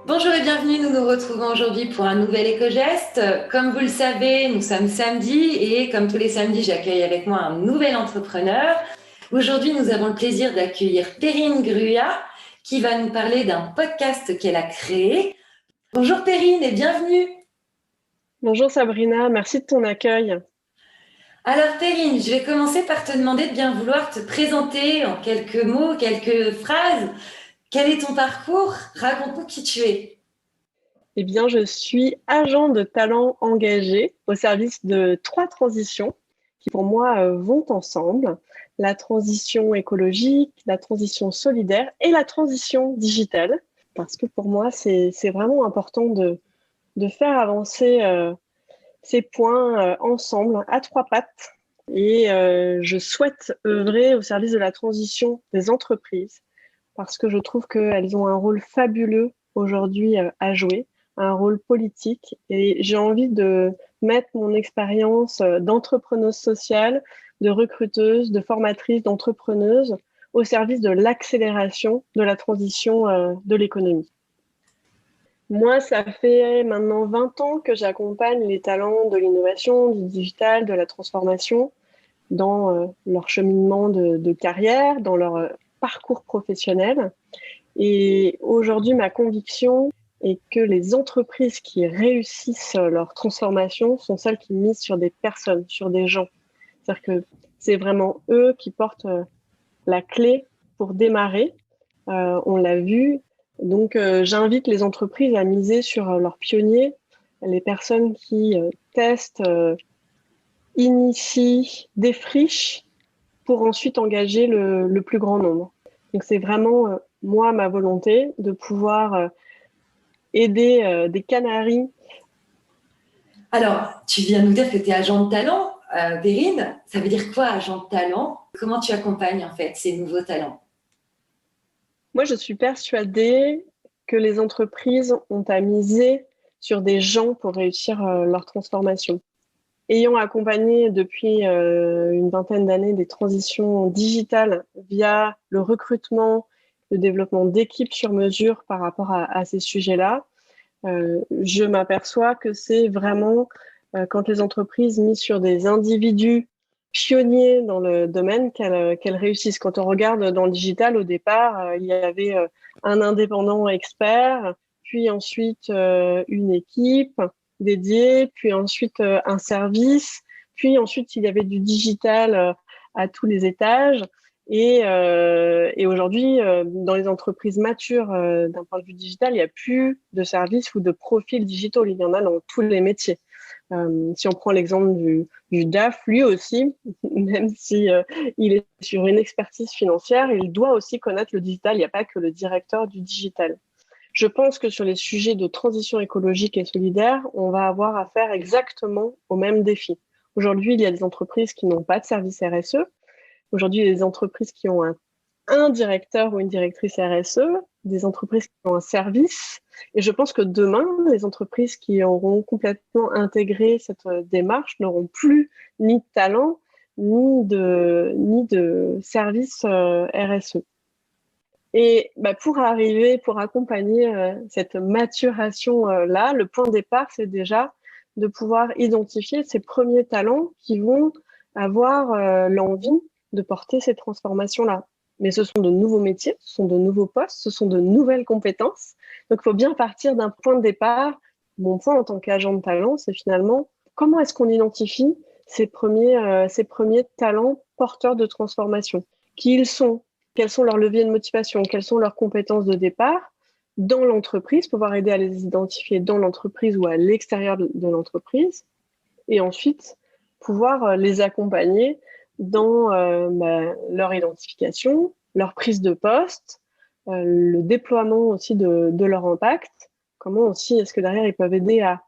Bonjour et bienvenue, nous nous retrouvons aujourd'hui pour un nouvel éco-geste. Comme vous le savez, nous sommes samedi et comme tous les samedis, j'accueille avec moi un nouvel entrepreneur. Aujourd'hui, nous avons le plaisir d'accueillir Perrine Gruya qui va nous parler d'un podcast qu'elle a créé. Bonjour Perrine et bienvenue. Bonjour Sabrina, merci de ton accueil. Alors Perrine, je vais commencer par te demander de bien vouloir te présenter en quelques mots, quelques phrases. Quel est ton parcours? Raconte-nous qui tu es. Eh bien, je suis agent de talent engagé au service de 3 transitions qui, pour moi, vont ensemble. La transition écologique, la transition solidaire et la transition digitale. Parce que pour moi, c'est vraiment important de faire avancer ces points ensemble, à 3 pattes. Et je souhaite œuvrer au service de la transition des entreprises parce que je trouve qu'elles ont un rôle fabuleux aujourd'hui à jouer, un rôle politique. Et j'ai envie de mettre mon expérience d'entrepreneuse sociale, de recruteuse, de formatrice, d'entrepreneuse au service de l'accélération de la transition de l'économie. Moi, ça fait maintenant 20 ans que j'accompagne les talents de l'innovation, du digital, de la transformation dans leur cheminement de carrière, dans leur parcours professionnel. Et aujourd'hui, ma conviction est que les entreprises qui réussissent leur transformation sont celles qui misent sur des personnes, sur des gens. C'est-à-dire que c'est vraiment eux qui portent la clé pour démarrer. On l'a vu. Donc, j'invite les entreprises à miser sur leurs pionniers, les personnes qui testent, initient, défrichent pour ensuite engager le plus grand nombre. Donc, c'est vraiment, moi, ma volonté de pouvoir aider des canaris. Alors, tu viens nous dire que tu es agent de talent, Perrine. Ça veut dire quoi, agent de talent? Comment tu accompagnes en fait ces nouveaux talents? Moi, je suis persuadée que les entreprises ont à miser sur des gens pour réussir leur transformation. Ayant accompagné depuis une vingtaine d'années des transitions digitales via le recrutement, le développement d'équipes sur mesure par rapport à ces sujets-là, je m'aperçois que c'est vraiment quand les entreprises misent sur des individus pionniers dans le domaine qu'elles réussissent. Quand on regarde dans le digital, au départ, il y avait un indépendant expert, puis ensuite une équipe dédiée, puis ensuite un service, puis ensuite il y avait du digital à tous les étages. Et aujourd'hui, dans les entreprises matures d'un point de vue digital, il n'y a plus de services ou de profils digitaux. Il y en a dans tous les métiers. Si on prend l'exemple du DAF, lui aussi, même si il est sur une expertise financière, il doit aussi connaître le digital. Il n'y a pas que le directeur du digital. Je pense que sur les sujets de transition écologique et solidaire, on va avoir affaire exactement au même défi. Aujourd'hui, il y a des entreprises qui n'ont pas de service RSE. Aujourd'hui, il y a des entreprises qui ont un directeur ou une directrice RSE, des entreprises qui ont un service. Et je pense que demain, les entreprises qui auront complètement intégré cette démarche n'auront plus ni de talent, ni de service RSE. Et pour accompagner cette maturation-là, le point de départ, c'est déjà de pouvoir identifier ces premiers talents qui vont avoir l'envie de porter ces transformations-là. Mais ce sont de nouveaux métiers, ce sont de nouveaux postes, ce sont de nouvelles compétences. Donc, il faut bien partir d'un point de départ. Mon point en tant qu'agent de talent, c'est finalement comment est-ce qu'on identifie ces premiers talents porteurs de transformation, qui ils sont, quels sont leurs leviers de motivation, quelles sont leurs compétences de départ dans l'entreprise, pouvoir aider à les identifier dans l'entreprise ou à l'extérieur de l'entreprise, et ensuite pouvoir les accompagner dans leur identification, leur prise de poste, le déploiement aussi de leur impact, comment aussi est-ce que derrière ils peuvent aider à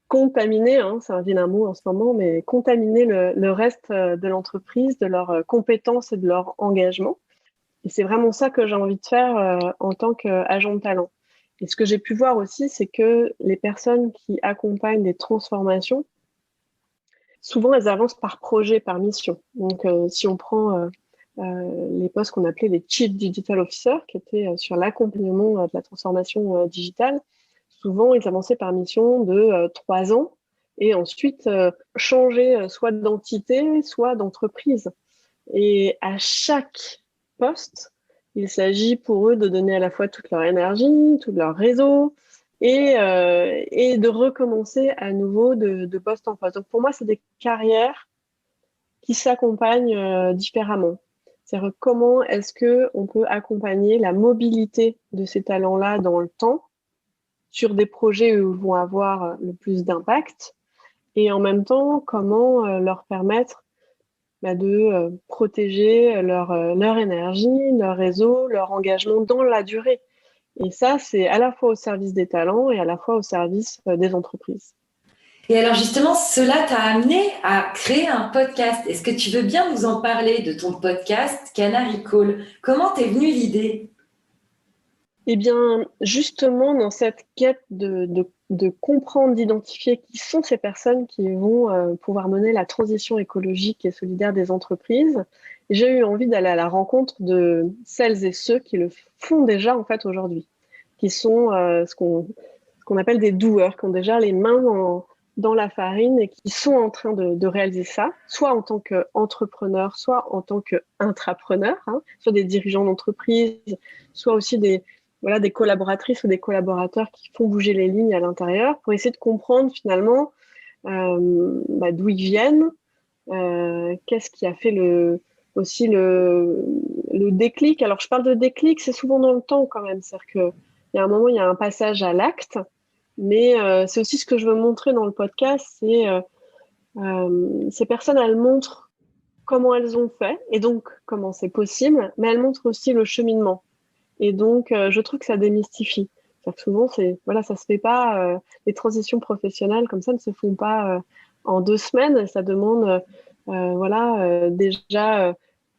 contaminer, c'est un vilain mot en ce moment, mais contaminer le reste de l'entreprise, de leurs compétences et de leur engagement. Et c'est vraiment ça que j'ai envie de faire en tant qu'agent de talent. Et ce que j'ai pu voir aussi, c'est que les personnes qui accompagnent des transformations, souvent elles avancent par projet, par mission. Donc si on prend les postes qu'on appelait les Chief Digital Officers, qui étaient sur l'accompagnement de la transformation digitale. Souvent, ils avançaient par mission de 3 ans et ensuite changer soit d'entité, soit d'entreprise. Et à chaque poste, il s'agit pour eux de donner à la fois toute leur énergie, tout leur réseau, et de recommencer à nouveau de poste en poste. Donc pour moi, c'est des carrières qui s'accompagnent différemment. C'est-à-dire comment est-ce qu'on peut accompagner la mobilité de ces talents-là dans le temps sur des projets où ils vont avoir le plus d'impact, et en même temps, comment leur permettre de protéger leur énergie, leur réseau, leur engagement dans la durée. Et ça, c'est à la fois au service des talents et à la fois au service des entreprises. Et alors justement, cela t'a amené à créer un podcast. Est-ce que tu veux bien nous en parler de ton podcast Canary Call? Comment t'es venue l'idée? Eh bien, justement, dans cette quête de comprendre, d'identifier qui sont ces personnes qui vont pouvoir mener la transition écologique et solidaire des entreprises, j'ai eu envie d'aller à la rencontre de celles et ceux qui le font déjà en fait aujourd'hui, qui sont ce qu'on appelle des doers, qui ont déjà les mains dans la farine et qui sont en train de réaliser ça, soit en tant qu'entrepreneurs, soit en tant qu'intrapreneurs, soit des dirigeants d'entreprise, soit aussi des collaboratrices ou des collaborateurs qui font bouger les lignes à l'intérieur pour essayer de comprendre finalement d'où ils viennent, qu'est-ce qui a fait le déclic. Alors je parle de déclic, c'est souvent dans le temps quand même, c'est-à-dire qu'il y a un moment, il y a un passage à l'acte, mais c'est aussi ce que je veux montrer dans le podcast, c'est ces personnes, elles montrent comment elles ont fait et donc comment c'est possible, mais elles montrent aussi le cheminement. Et donc, je trouve que ça démystifie. C'est-à-dire que souvent, ça se fait pas, les transitions professionnelles comme ça ne se font pas en 2 semaines. Ça demande, déjà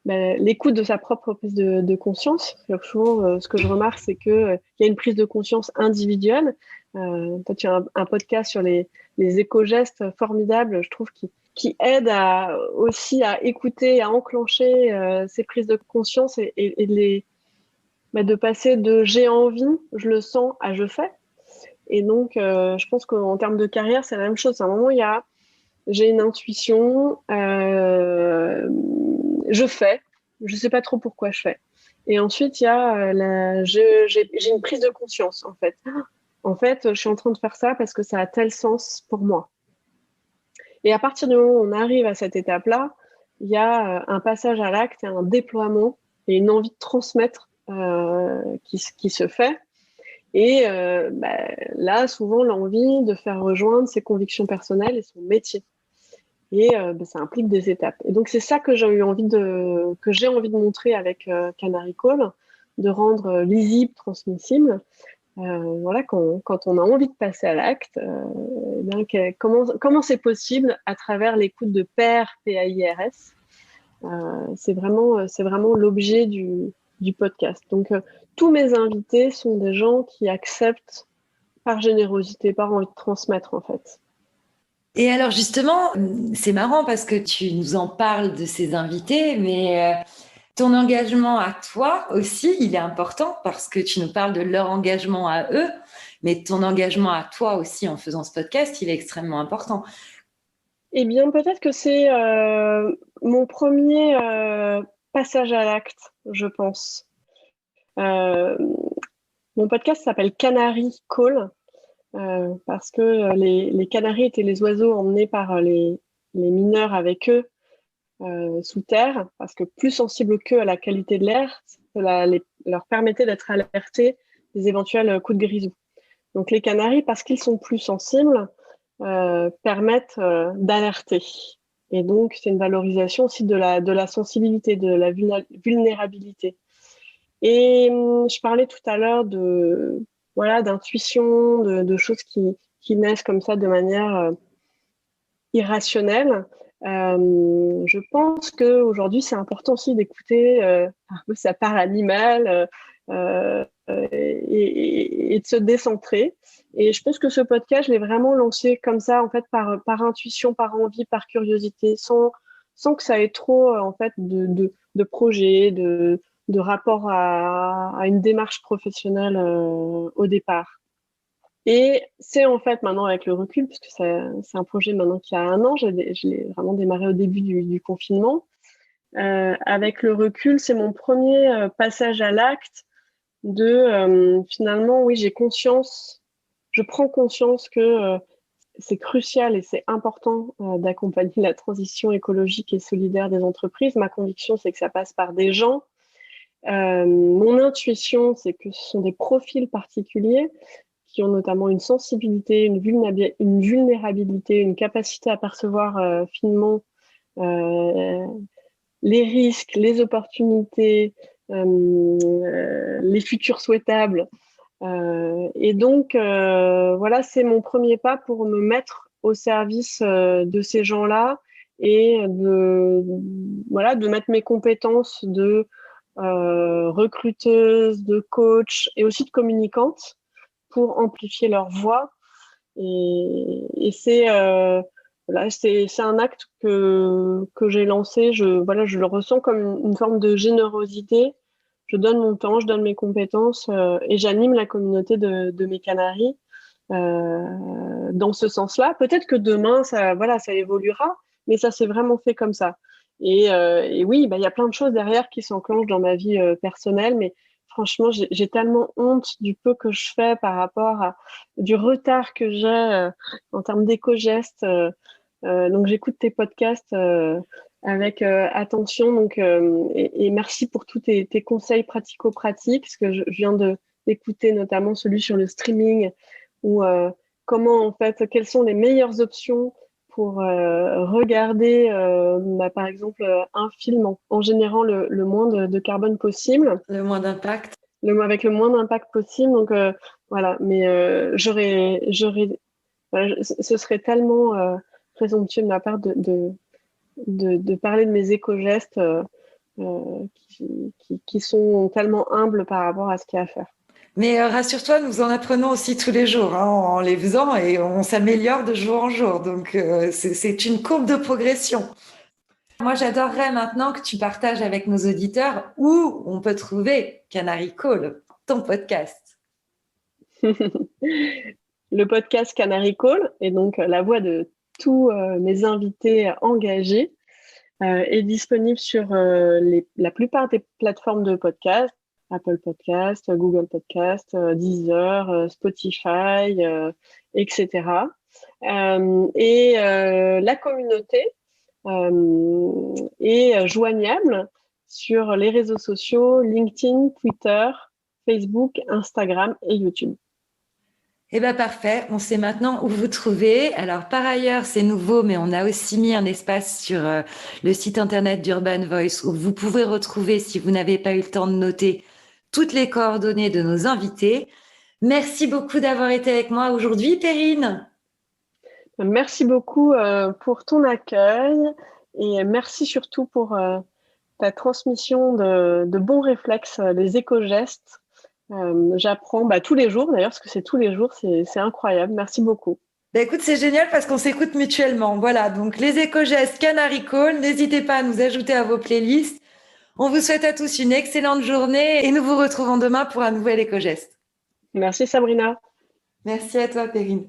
l'écoute de sa propre prise de conscience. C'est-à-dire que souvent, ce que je remarque, c'est qu'il y a une prise de conscience individuelle. Toi, tu as un podcast sur les éco-gestes formidables, je trouve, qui aident aussi à écouter, à enclencher ces prises de conscience et de passer de j'ai envie, je le sens, à je fais. Et donc, je pense qu'en termes de carrière, c'est la même chose. À un moment, j'ai une intuition, je fais, je sais pas trop pourquoi je fais. Et ensuite, il y a j'ai une prise de conscience, en fait. En fait, je suis en train de faire ça parce que ça a tel sens pour moi. Et à partir du moment où on arrive à cette étape-là, il y a un passage à l'acte et un déploiement et une envie de transmettre qui se fait. Et là, souvent, l'envie de faire rejoindre ses convictions personnelles et son métier. Et ça implique des étapes. Et donc, c'est ça que j'ai envie de montrer avec Canary Call, de rendre lisible, transmissible. Quand on a envie de passer à l'acte, comment c'est possible à travers l'écoute de pairs, PAIRS. C'est vraiment l'objet du podcast. Donc, tous mes invités sont des gens qui acceptent par générosité, par envie de transmettre, en fait. Et alors justement, c'est marrant parce que tu nous en parles de ces invités, mais ton engagement à toi aussi, il est important parce que tu nous parles de leur engagement à eux, mais ton engagement à toi aussi en faisant ce podcast, il est extrêmement important. Eh bien, peut-être que c'est mon premier passage à l'acte, je pense. Mon podcast s'appelle Canary Call parce que les canaris étaient les oiseaux emmenés par les mineurs avec eux sous terre, parce que plus sensibles qu'eux à la qualité de l'air, cela leur permettait d'être alertés des éventuels coups de grisou. Donc les canaris, parce qu'ils sont plus sensibles, permettent d'alerter. Et donc, c'est une valorisation aussi de la sensibilité, de la vulnérabilité. Et je parlais tout à l'heure d'intuition, de choses qui naissent comme ça de manière irrationnelle. Je pense qu'aujourd'hui, c'est important aussi d'écouter un peu sa part animale et de se décentrer. Et je pense que ce podcast, je l'ai vraiment lancé comme ça, en fait, par intuition, par envie, par curiosité, sans sans que ça ait trop en fait de projets, de rapport à une démarche professionnelle au départ. Et c'est en fait maintenant avec le recul, puisque c'est un projet maintenant qui a 1 an, je l'ai vraiment démarré au début du confinement. Avec le recul, c'est mon premier passage à l'acte de finalement, oui, je prends conscience que c'est crucial et c'est important d'accompagner la transition écologique et solidaire des entreprises. Ma conviction, c'est que ça passe par des gens. Mon intuition, c'est que ce sont des profils particuliers qui ont notamment une sensibilité, une vulnérabilité, une capacité à percevoir finement les risques, les opportunités, les futurs souhaitables. Et donc, voilà, c'est mon premier pas pour me mettre au service de ces gens-là et de mettre mes compétences de recruteuse, de coach et aussi de communicante pour amplifier leur voix. Et c'est un acte que j'ai lancé. Je le ressens comme une forme de générosité. Je donne mon temps, je donne mes compétences et j'anime la communauté de mes Canaries dans ce sens-là. Peut-être que demain, ça évoluera, mais ça s'est vraiment fait comme ça. Et oui, il y a plein de choses derrière qui s'enclenchent dans ma vie personnelle, mais franchement, j'ai tellement honte du peu que je fais par rapport du retard que j'ai en termes d'éco-gestes. Donc, j'écoute tes podcasts avec attention. Donc, et merci pour tous tes conseils pratico-pratiques, parce que je viens d'écouter notamment celui sur le streaming, ou comment, en fait, quelles sont les meilleures options pour regarder, par exemple, un film en générant le moins de carbone possible. Le moins d'impact. Avec le moins d'impact possible. Donc, voilà. Mais ce serait tellement présomptueux de ma part de parler de mes éco-gestes qui sont tellement humbles par rapport à ce qu'il y a à faire. Mais rassure-toi, nous en apprenons aussi tous les jours en les faisant et on s'améliore de jour en jour. Donc, c'est une courbe de progression. Moi, j'adorerais maintenant que tu partages avec nos auditeurs où on peut trouver Canary Call, ton podcast. Le podcast Canary Call est donc la voix de tous mes invités engagés est disponible sur la plupart des plateformes de podcast. Apple Podcast, Google Podcast, Deezer, Spotify, etc. Et la communauté est joignable sur les réseaux sociaux LinkedIn, Twitter, Facebook, Instagram et YouTube. Eh bien, parfait. On sait maintenant où vous trouver. Alors, par ailleurs, c'est nouveau, mais on a aussi mis un espace sur le site internet d'Urban Voice où vous pouvez retrouver, si vous n'avez pas eu le temps de noter, toutes les coordonnées de nos invités. Merci beaucoup d'avoir été avec moi aujourd'hui, Perrine. Merci beaucoup pour ton accueil et merci surtout pour ta transmission de bons réflexes, les éco-gestes. J'apprends tous les jours d'ailleurs, parce que c'est tous les jours, c'est incroyable. Merci beaucoup. Écoute, c'est génial parce qu'on s'écoute mutuellement. Voilà, donc les éco-gestes Canary Call, n'hésitez pas à nous ajouter à vos playlists. On vous souhaite à tous une excellente journée et nous vous retrouvons demain pour un nouvel éco-geste. Merci Sabrina. Merci à toi, Perrine.